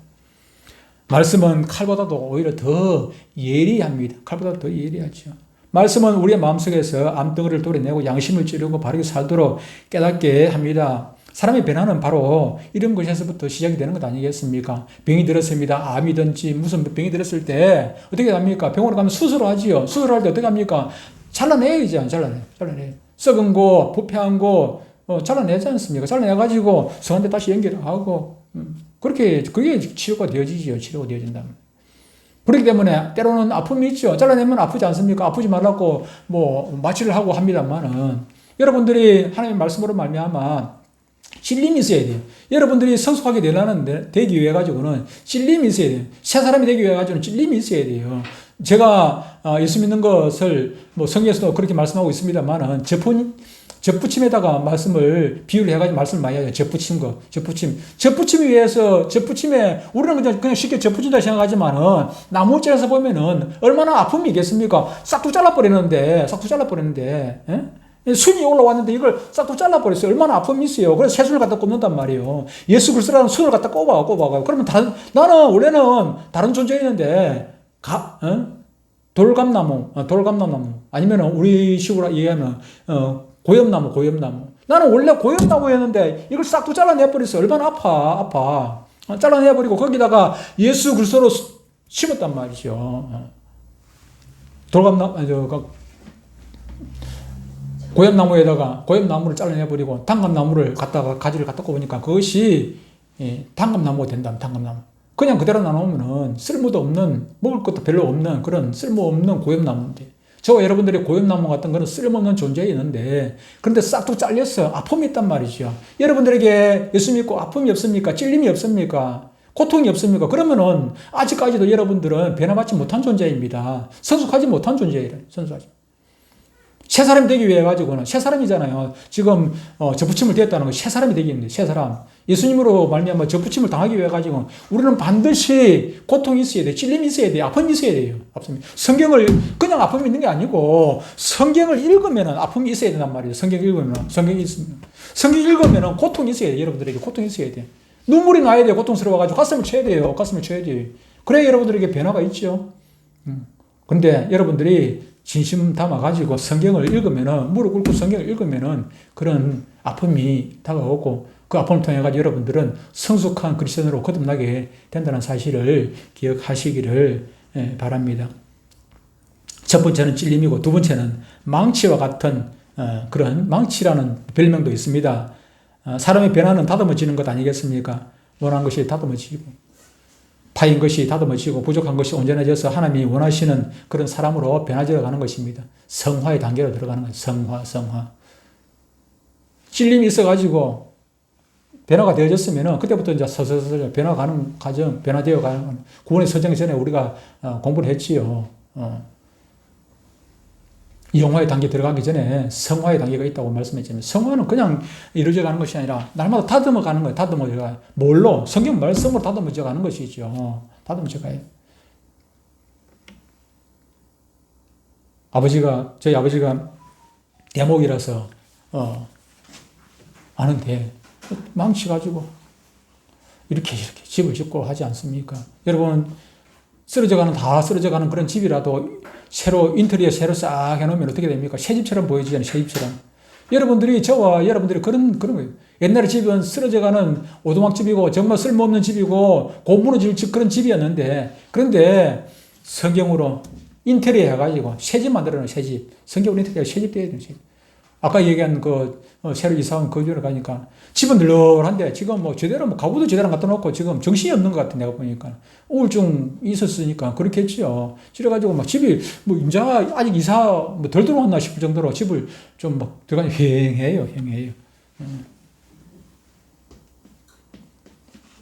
말씀은 칼보다도 오히려 더 예리합니다. 칼보다 더 예리하죠. 말씀은 우리의 마음속에서 암덩어리를 도려내고 양심을 찌르고 바르게 살도록 깨닫게 합니다. 사람의 변화는 바로 이런 것에서부터 시작이 되는 것 아니겠습니까? 병이 들었습니다. 암이든지 무슨 병이 들었을 때 어떻게 합니까? 병원에 가면 수술하지요. 수술할 때 어떻게 합니까? 잘라내야지. 잘라내. 썩은 거, 부패한 거 잘라내지 않습니까? 잘라내가지고 성한테 다시 연결하고 그게 치료가 되어지지요. 치료가 되어진다면. 그렇기 때문에 때로는 아픔이 있죠. 잘라내면 아프지 않습니까? 아프지 말라고 마취를 하고 합니다만은 여러분들이 하나님의 말씀으로 말미암아 찔림이 있어야 돼요. 여러분들이 성숙하게 되기 위해 가지고는 찔림이 있어야 돼요. 새 사람이 되기 위해 가지고는 찔림이 있어야 돼요. 제가 예수 믿는 것을 뭐 성경에서도 그렇게 말씀하고 있습니다만은 접붙임에다가 말씀을 비유를 해가지고 말씀을 많이 하죠. 접붙임 거, 접붙임에 의해서 접붙임에 우리는 그냥 쉽게 접붙인다 생각하지만은 나무집에서 보면은 얼마나 아픔이 있겠습니까? 싹둑 잘라버리는데, 예? 순이 올라왔는데 이걸 싹둑 잘라버렸어요. 얼마나 아픔이 있어요. 그래서 새순을 갖다 꼽는단 말이에요. 예수 그리스도라는 순을 갖다 꼽아가요. 그러면 나는 원래는 다른 존재였는데, 돌감나무, 아니면 우리 식으로 얘기하면, 고엽나무. 나는 원래 고엽나무였는데 이걸 싹둑 잘라내버렸어요. 얼마나 아파. 잘라내버리고 거기다가 예수 그리스도로 심었단 말이죠. 고엽나무를 잘라내버리고 가지를 갖다 꼽으니까 그것이 당감나무가 된다. 당감나무. 그냥 그대로 놔놓으면은 쓸모도 없는, 먹을 것도 별로 없는 그런 쓸모없는 고엽나무인데, 저와 여러분들이 고엽나무 같은 거는 쓸모없는 존재에 있는데, 그런데 싹둑 잘렸어요. 아픔이 있단 말이죠. 여러분들에게 예수 믿고 아픔이 없습니까? 찔림이 없습니까? 고통이 없습니까? 그러면은 아직까지도 여러분들은 변화받지 못한 존재입니다. 성숙하지 못한 존재예요. 새 사람이 되기 위해 가지고는, 새 사람이잖아요. 지금 접붙임을 되었다는 건 새 사람이 되기 위해, 새 사람. 예수님으로 말미암아 접붙임을 당하기 위해 가지고 우리는 반드시 고통이 있어야 돼, 찔림이 있어야 돼, 아픔이 있어야 돼요. 성경을 그냥 아픔이 있는 게 아니고 성경을 읽으면은 아픔이 있어야 된단 말이에요. 성경 읽으면은 고통이 있어야 돼. 여러분들에게 고통이 있어야 돼. 눈물이 나야 돼. 고통스러워가지고 가슴을 쳐야 돼요. 가슴을 쳐야 돼. 그래야 여러분들에게 변화가 있죠. 근데 여러분들이 진심 담아가지고 성경을 읽으면은, 무릎 꿇고 성경을 읽으면은 그런 아픔이 다가오고, 그 아픔을 통해가지고 여러분들은 성숙한 그리스도인으로 거듭나게 된다는 사실을 기억하시기를 바랍니다. 첫 번째는 찔림이고, 두 번째는 망치와 같은 그런, 망치라는 별명도 있습니다. 사람의 변화는 다듬어지는 것 아니겠습니까? 원하는 것이 다듬어지고, 파인 것이 다듬어지고, 부족한 것이 온전해져서 하나님이 원하시는 그런 사람으로 변화되어 가는 것입니다. 성화의 단계로 들어가는 거예요. 성화. 찔림이 있어가지고 변화가 되어졌으면 그때부터 이제 서서히 변화가는 과정, 변화되어 가는, 구원의 서정 전에 우리가 공부를 했지요. 영화의 단계 들어가기 전에 성화의 단계가 있다고 말씀했잖아요. 성화는 그냥 이루어져 가는 것이 아니라 날마다 다듬어 가는 거예요. 다듬어져 가요. 뭘로? 성경 말씀으로 다듬어져 가는 것이죠. 다듬어져 가요. 저희 아버지가 대목이라서 아는데, 망치가지고 이렇게 집을 짓고 하지 않습니까? 여러분, 다 쓰러져 가는 그런 집이라도 인테리어 새로 싹 해놓으면 어떻게 됩니까? 새 집처럼 보여지잖아요. 새 집처럼. 저와 여러분들이 그런 거예요. 옛날에 집은 쓰러져 가는 오두막집이고 정말 쓸모없는 집이고 고무너질 그런 집이었는데, 그런데 성경으로 인테리어 해가지고 새 집 만들어놓은 새 집. 성경으로 인테리어 새 집 돼야 되는 새 집. 아까 얘기한 새로 이사한 그 집으로 가니까 집은 널널한데 지금 가구도 제대로 안 갖다 놓고 지금 정신이 없는 것 같아, 내가 보니까. 우울증 있었으니까 그렇겠죠. 그래가지고 집이 아직 이사 덜 들어왔나 싶을 정도로 집을 좀 들어가니 휑해요.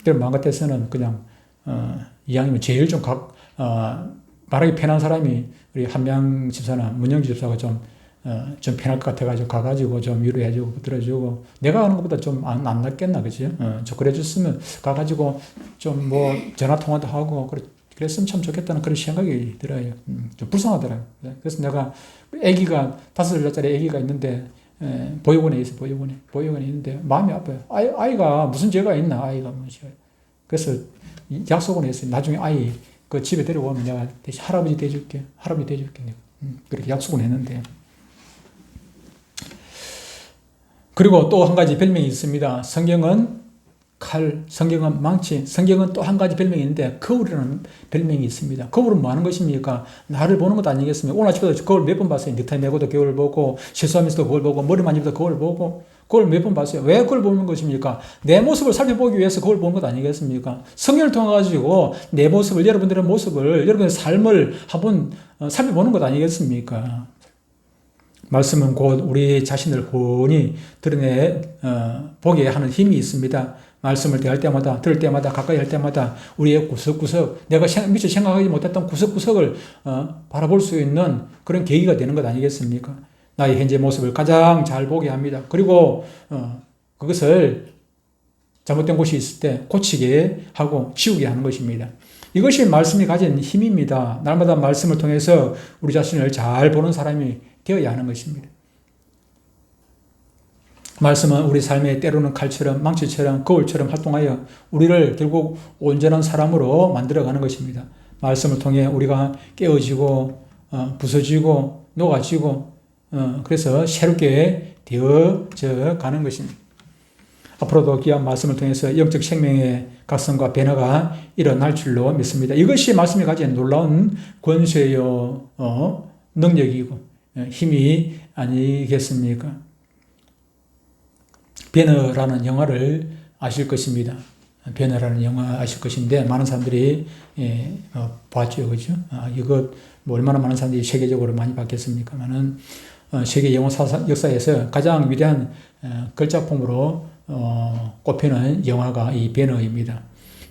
그럼 마음 같아서는 그냥, 이왕이면 제일 말하기 편한 사람이 우리 한명 집사나 문영지 집사가 좀 편할 것 같아가지고 가가지고 좀 위로해주고 들어주고, 내가 하는 것보다 좀 안 낫겠나, 그지? 저 그래줬으면 가가지고 좀 전화 통화도 하고 그랬으면 참 좋겠다는 그런 생각이 들어요. 좀 불쌍하더라고요. 그래서 내가 아기가 5살짜리 아기가 있는데, 보육원에 있는데 마음이 아파요. 아이가 무슨 죄가 있나, 아이가 무슨 죄가. 그래서 약속을 했어요. 나중에 아이 그 집에 데려오면 내가 대신 할아버지 돼줄게. 내가. 그렇게 약속을 했는데. 그리고 또 한 가지 별명이 있습니다. 성경은 칼, 성경은 망치, 성경은 또 한 가지 별명이 있는데 거울이라는 별명이 있습니다. 거울은 뭐 하는 것입니까? 나를 보는 것 아니겠습니까? 오늘 아침에도 거울 몇 번 봤어요. 넥타이 메고도 거울 보고, 세수하면서도 거울 보고, 머리 만지면서 거울 보고, 거울 몇 번 봤어요. 왜 거울 보는 것입니까? 내 모습을 살펴보기 위해서 거울 보는 것 아니겠습니까? 성경을 통해가지고 내 모습을, 여러분들의 모습을, 여러분의 삶을 한번 살펴보는 것 아니겠습니까? 말씀은 곧 우리 자신을 훤히 드러내 보게 하는 힘이 있습니다. 말씀을 대할 때마다, 들을 때마다, 가까이 할 때마다 우리의 구석구석, 내가 미처 생각하지 못했던 구석구석을 바라볼 수 있는 그런 계기가 되는 것 아니겠습니까? 나의 현재 모습을 가장 잘 보게 합니다. 그리고 그것을 잘못된 곳이 있을 때 고치게 하고 치우게 하는 것입니다. 이것이 말씀이 가진 힘입니다. 날마다 말씀을 통해서 우리 자신을 잘 보는 사람이 되어야 하는 것입니다. 말씀은 우리 삶에 때로는 칼처럼 망치처럼 거울처럼 활동하여 우리를 결국 온전한 사람으로 만들어가는 것입니다. 말씀을 통해 우리가 깨어지고 부서지고 녹아지고 그래서 새롭게 되어져 가는 것입니다. 앞으로도 귀한 말씀을 통해서 영적 생명의 각성과 변화가 일어날 줄로 믿습니다. 이것이 말씀이 가진 놀라운 권세요 능력이고 힘이 아니겠습니까? 배너라는 영화를 아실 것입니다. 배너라는 영화 아실 것인데 많은 사람들이 봤죠, 그죠? 이거 뭐 얼마나 많은 사람들이 세계적으로 많이 봤겠습니까만은 세계 영화 역사에서 가장 위대한 걸작품으로 꼽히는 영화가 이 배너입니다.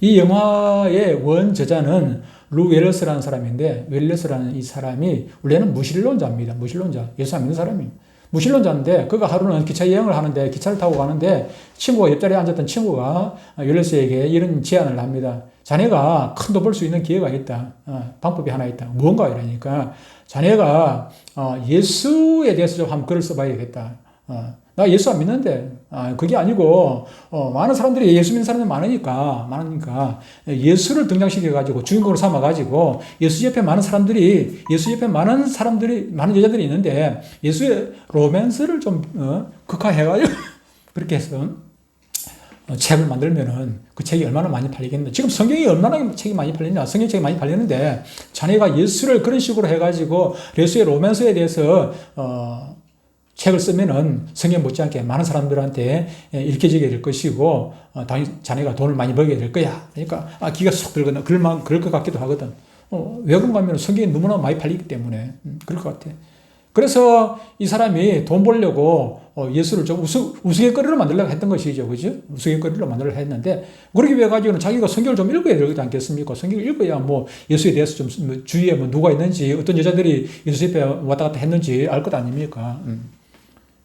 이 영화의 원저자는 루 웰러스라는 사람인데 웰러스라는 이 사람이 원래는 무신론자입니다. 무신론자, 예수 안 믿는 사람입니다. 무신론자인데 그가 하루는 기차 여행을 하는데 기차를 타고 가는데 친구가 옆자리에 앉았던 친구가 웰러스에게 이런 제안을 합니다. 자네가 큰 돈 벌 수 있는 기회가 있다. 방법이 하나 있다. 무언가 이러니까 자네가 예수에 대해서 좀 한번 글을 써봐야겠다. 나 예수 안 믿는데 그게 아니고 많은 사람들이 예수 믿는 사람들이 많으니까 예수를 등장시켜가지고 주인공으로 삼아가지고 예수 옆에 많은 여자들이 있는데 예수의 로맨스를 좀 극화해가지고 그렇게 해서 책을 만들면은 그 책이 얼마나 많이 팔리겠는데 지금 성경이 얼마나 책이 많이 팔리냐. 성경책이 많이 팔리는데 자네가 예수를 그런 식으로 해가지고 예수의 로맨스에 대해서 책을 쓰면은 성경 못지않게 많은 사람들한테 읽혀지게 될 것이고 자네가 돈을 많이 벌게 될 거야. 그러니까 기가 쏙 들거든. 그럴 것 같기도 하거든. 외국 가면 성경이 너무나 많이 팔리기 때문에 그럴 것 같아. 그래서 이 사람이 돈 벌려고 예수를 좀 우스갯거리로 만들려고 했던 것이죠. 그죠? 우스갯거리로 만들려고 했는데 그러기 위해 가지고는 자기가 성경을 좀 읽어야 되지 않겠습니까? 성경을 읽어야 뭐 예수에 대해서 좀 주위에 뭐 누가 있는지 어떤 여자들이 예수 옆에 왔다 갔다 했는지 알 것 아닙니까?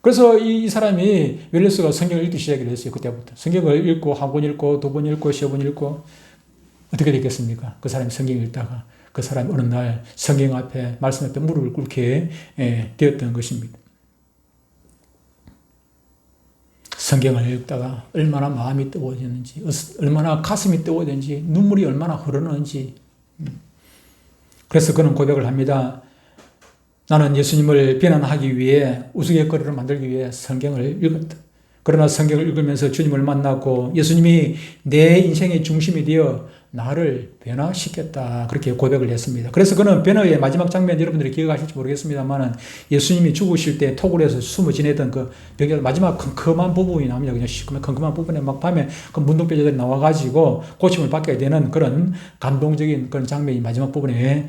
그래서 이 사람이 웰러스가 성경을 읽기 시작을 했어요. 그때부터. 성경을 읽고 한 권 읽고 두 번 읽고 세 번 읽고 어떻게 됐겠습니까? 그 사람이 성경을 읽다가 그 사람이 어느 날 성경 앞에 말씀 앞에 무릎을 꿇게 되었던 것입니다. 성경을 읽다가 얼마나 마음이 뜨거워졌는지 얼마나 가슴이 뜨거워졌는지 눈물이 얼마나 흐르는지 그래서 그는 고백을 합니다. 나는 예수님을 비난하기 위해 우스갯거리를 만들기 위해 성경을 읽었다. 그러나 성경을 읽으면서 주님을 만나고 예수님이 내 인생의 중심이 되어 나를 변화시켰다. 그렇게 고백을 했습니다. 그래서 그는 변화의 마지막 장면 여러분들이 기억하실지 모르겠습니다만 예수님이 죽으실 때 토굴에서 숨어 지내던 그 벽에 마지막 컴컴한 부분이 나옵니다. 그냥 시커먼 컴컴한 부분에 막 밤에 그 문둥병자들이 나와가지고 고침을 받게 되는 그런 감동적인 그런 장면이 마지막 부분에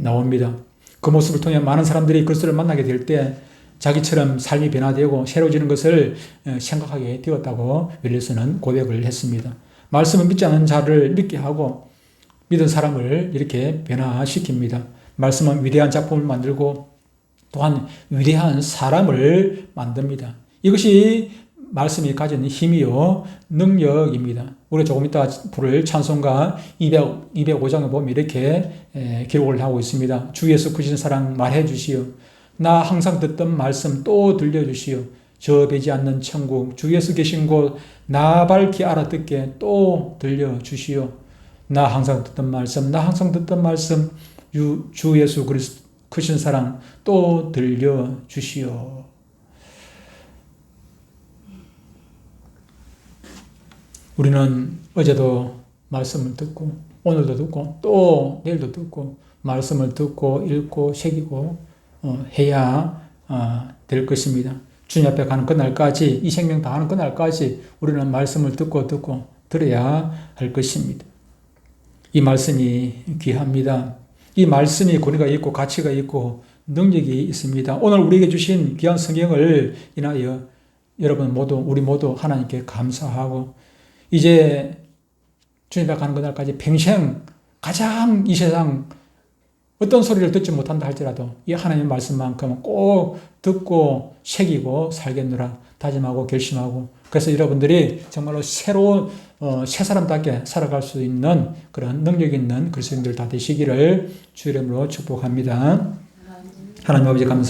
나옵니다. 그 모습을 통해 많은 사람들이 그리스도를 만나게 될 때 자기처럼 삶이 변화되고 새로워지는 것을 생각하게 되었다고 웰러스는 고백을 했습니다. 말씀을 믿지 않는 자를 믿게 하고 믿은 사람을 이렇게 변화시킵니다. 말씀은 위대한 작품을 만들고 또한 위대한 사람을 만듭니다. 이것이 말씀이 가진 힘이요 능력입니다. 우리 조금 이따 부를 찬송가 205장에 보면 이렇게 기록을 하고 있습니다. 주 예수 크신 사랑 말해 주시오. 나 항상 듣던 말씀 또 들려주시오. 저 배지 않는 천국 주 예수 계신 곳 나 밝히 알아듣게 또 들려주시오. 나 항상 듣던 말씀 주 예수 그리스도 크신 사랑 또 들려주시오. 우리는 어제도 말씀을 듣고 오늘도 듣고 또 내일도 듣고 말씀을 듣고 읽고 새기고 해야 될 것입니다. 주님 앞에 가는 그날까지 이 생명 다하는 그날까지 우리는 말씀을 듣고 들어야 할 것입니다. 이 말씀이 귀합니다. 이 말씀이 권위가 있고 가치가 있고 능력이 있습니다. 오늘 우리에게 주신 귀한 성경을 인하여 여러분 모두 우리 모두 하나님께 감사하고 이제 주님 앞에 가는 그날까지 평생 가장 이 세상 어떤 소리를 듣지 못한다 할지라도 이 하나님의 말씀만큼은 꼭 듣고 새기고 살겠노라 다짐하고 결심하고, 그래서 여러분들이 정말로 새로운 새 사람답게 살아갈 수 있는 그런 능력 있는 그리스도인들 다 되시기를 주 이름으로 축복합니다. 하나님 아버지 감사합니다.